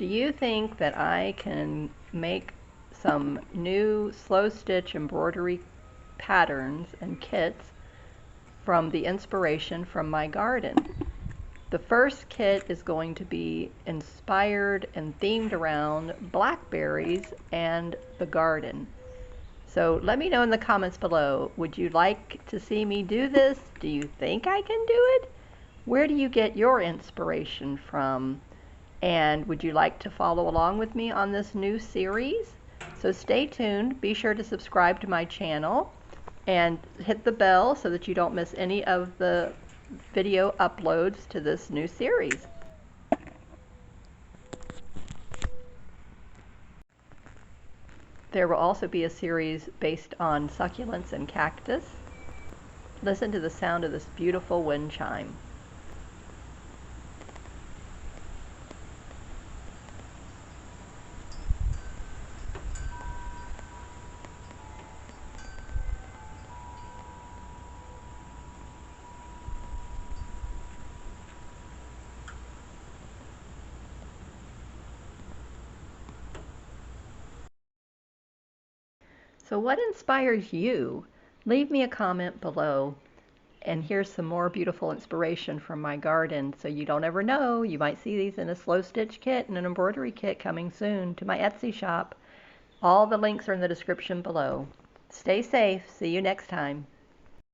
Do you think that I can make some new slow stitch embroidery patterns and kits from the inspiration from my garden? The first kit is going to be inspired and themed around blackberries and the garden. So let me know in the comments below, would you like to see me do this? Do you think I can do it? Where do you get your inspiration from? And would you like to follow along with me on this new series? So stay tuned. Be sure to subscribe to my channel and hit the bell so that you don't miss any of the video uploads to this new series. There will also be a series based on succulents and cactus. Listen to the sound of this beautiful wind chime. So what inspires you? Leave me a comment below. And here's some more beautiful inspiration from my garden. So you don't ever know, you might see these in a slow stitch kit and an embroidery kit coming soon to my Etsy shop. All the links are in the description below. Stay safe. See you next time.